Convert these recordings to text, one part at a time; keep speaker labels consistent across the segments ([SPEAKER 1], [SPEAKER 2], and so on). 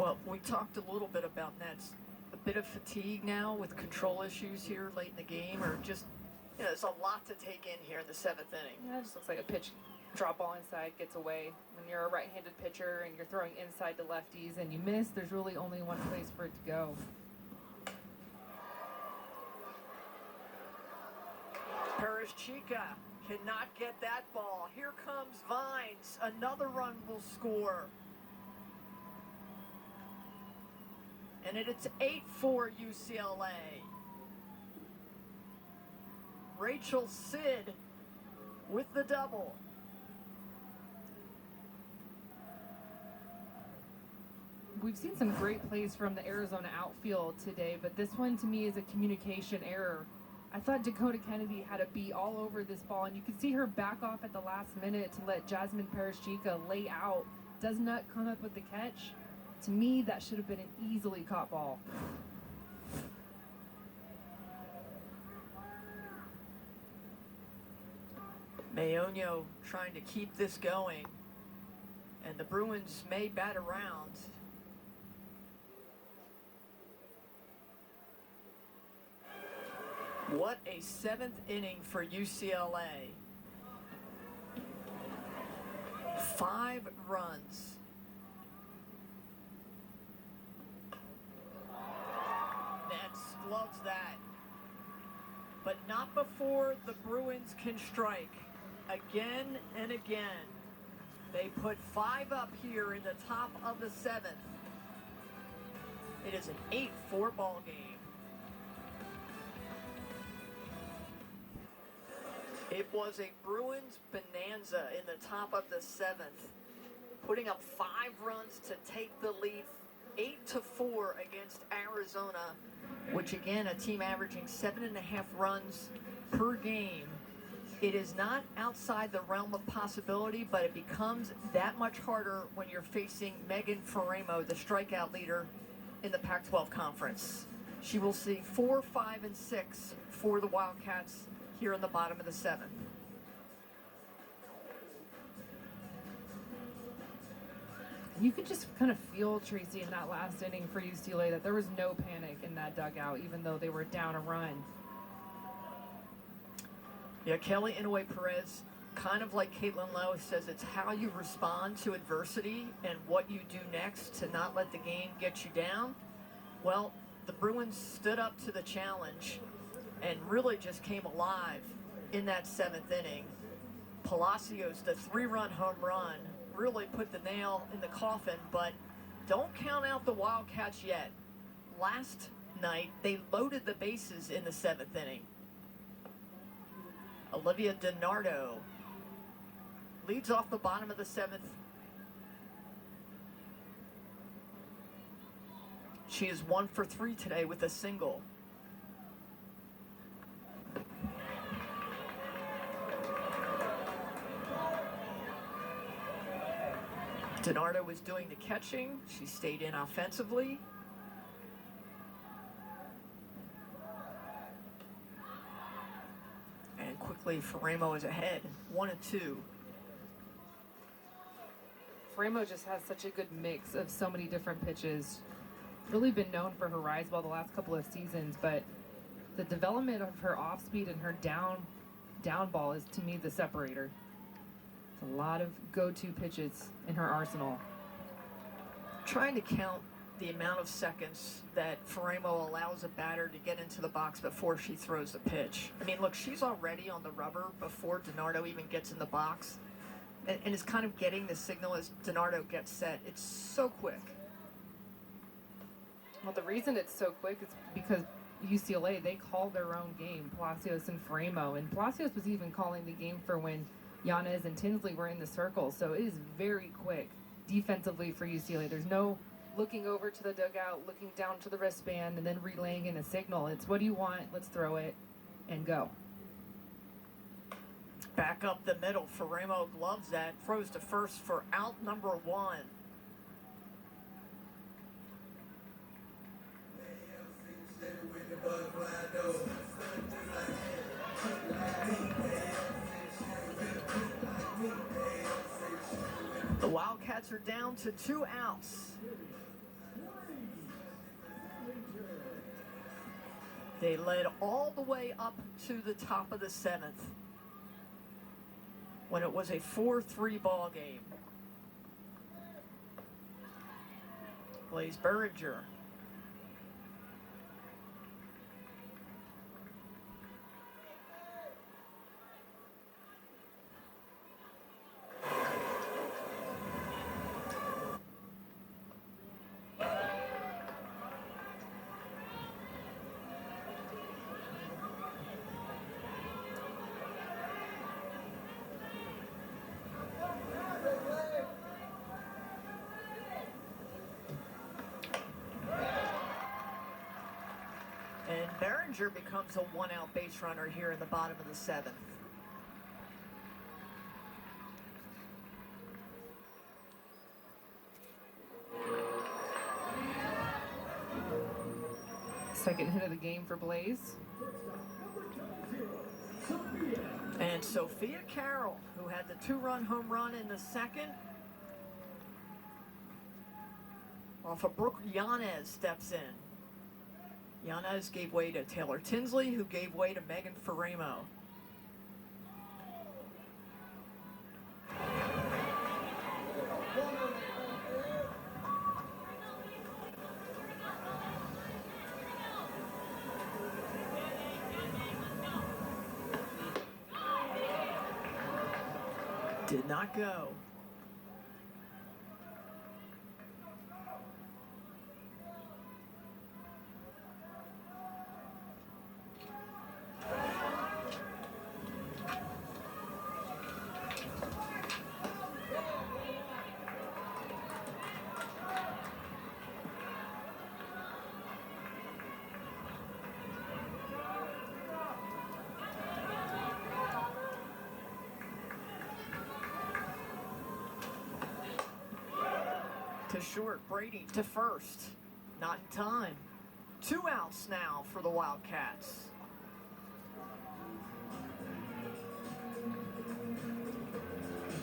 [SPEAKER 1] Well, we talked a little bit about Nets. A bit of fatigue now with control issues here late in the game, or just, there's a lot to take in here in the seventh inning.
[SPEAKER 2] Yeah, it just looks like a pitch drop ball inside, gets away. When you're a right-handed pitcher and you're throwing inside to lefties and you miss, there's really only one place for it to go.
[SPEAKER 1] Chica cannot get that ball. Here comes Vines. Another run will score. And it's 8-4 UCLA. Rachel Sid with the double.
[SPEAKER 2] We've seen some great plays from the Arizona outfield today, but this one to me is a communication error. I thought Dakota Kennedy had a beat all over this ball, and you could see her back off at the last minute to let Jasmine Perez-Chica lay out. Does not come up with the catch. To me, that should have been an easily caught ball.
[SPEAKER 1] Mayonio trying to keep this going, and the Bruins may bat around. What a seventh inning for UCLA. 5 runs. Nets loves that. But not before the Bruins can strike. Again and again. They put 5 up here in the top of the 7th. It is an 8-4 ball game. It was a Bruins bonanza in the top of the 7th, putting up 5 runs to take the lead, 8-4 against Arizona, which again, a team averaging 7.5 runs per game. It is not outside the realm of possibility, but it becomes that much harder when you're facing Megan Faremo, the strikeout leader in the Pac-12 Conference. She will see 4, 5, and 6 for the Wildcats here in the bottom of the 7th.
[SPEAKER 2] You could just kind of feel, Tracy, in that last inning for UCLA that there was no panic in that dugout, even though they were down a run.
[SPEAKER 1] Yeah, Kelly Inouye Perez, kind of like Caitlin Lowe, says it's how you respond to adversity and what you do next to not let the game get you down. Well, the Bruins stood up to the challenge and really just came alive in that 7th inning. Palacios, the 3-run home run, really put the nail in the coffin, but don't count out the Wildcats yet. Last night, they loaded the bases in the 7th inning. Olivia DiNardo leads off the bottom of the 7th. She is 1 for 3 today with a single. DiNardo was doing the catching. She stayed in offensively. And quickly, Faremo is ahead, 1-2.
[SPEAKER 2] Faremo just has such a good mix of so many different pitches. Really been known for her rise ball the last couple of seasons, but the development of her off speed and her down ball is, to me, the separator. A lot of go-to pitches in her arsenal.
[SPEAKER 1] Trying to count the amount of seconds that Faremo allows a batter to get into the box before she throws the pitch. I mean, look, she's already on the rubber before DiNardo even gets in the box, and is kind of getting the signal as DiNardo gets set. It's so quick.
[SPEAKER 2] Well, the reason it's so quick is because UCLA, they call their own game, Palacios and Faremo, and Palacios was even calling the game for when Yanez and Tinsley were in the circle, so it is very quick defensively for UCLA. There's no looking over to the dugout, looking down to the wristband, and then relaying in a signal. It's what do you want, let's throw it, and go.
[SPEAKER 1] Back up the middle, Faremo gloves that, throws to first for out number 1. The Wildcats are down to 2 outs. They led all the way up to the top of the 7th when it was a 4-3 ball game. Blaze Berringer. And Berringer becomes a one-out base runner here in the bottom of the 7th.
[SPEAKER 2] Second hit of the game for Blaze.
[SPEAKER 1] And Sophia Carroll, who had the 2-run home run in the 2nd, off of Brooke Yanez steps in. Yanez gave way to Taylor Tinsley, who gave way to Megan Faremo. Did not go. To short, Brady to first. Not in time. 2 outs now for the Wildcats.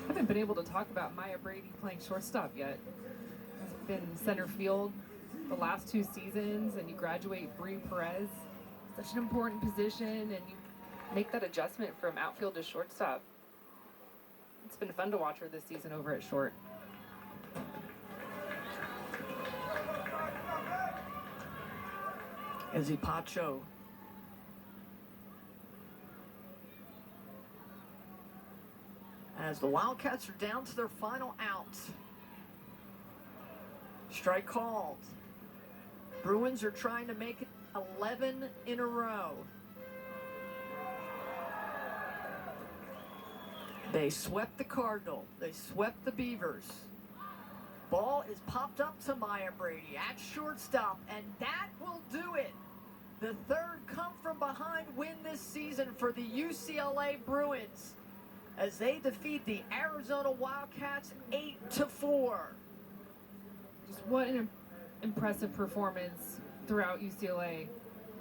[SPEAKER 2] I haven't been able to talk about Maya Brady playing shortstop yet. Has been center field the last 2 seasons, and you graduate Bree Perez. Such an important position, and you make that adjustment from outfield to shortstop. It's been fun to watch her this season over at short.
[SPEAKER 1] Izzy Pacho. As the Wildcats are down to their final out. Strike called. Bruins are trying to make it 11 in a row. They swept the Cardinal. They swept the Beavers. Ball is popped up to Maya Brady at shortstop, and that will do it. The 3rd come from behind win this season for the UCLA Bruins as they defeat the Arizona Wildcats 8-4.
[SPEAKER 2] Just what an impressive performance throughout UCLA.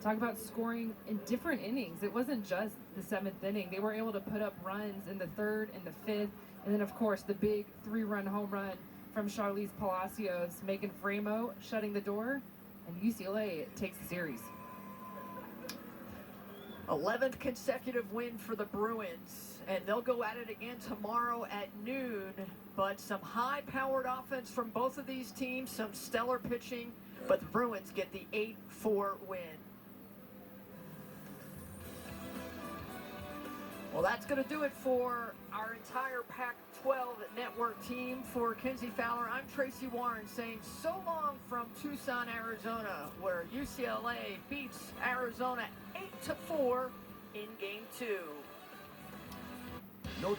[SPEAKER 2] Talk about scoring in different innings. It wasn't just the 7th inning. They were able to put up runs in the 3rd and the 5th, and then of course the big 3-run home run from Charlize Palacios, Megan Faremo shutting the door, and UCLA takes the series.
[SPEAKER 1] 11th consecutive win for the Bruins, and they'll go at it again tomorrow at noon. But some high-powered offense from both of these teams, some stellar pitching, but the Bruins get the 8-4 win. Well, that's going to do it for our entire Pac-12 network team. For Kenzie Fowler, I'm Tracy Warren saying so long from Tucson, Arizona, where UCLA beats Arizona 8-4 in Game 2.
[SPEAKER 3] No time.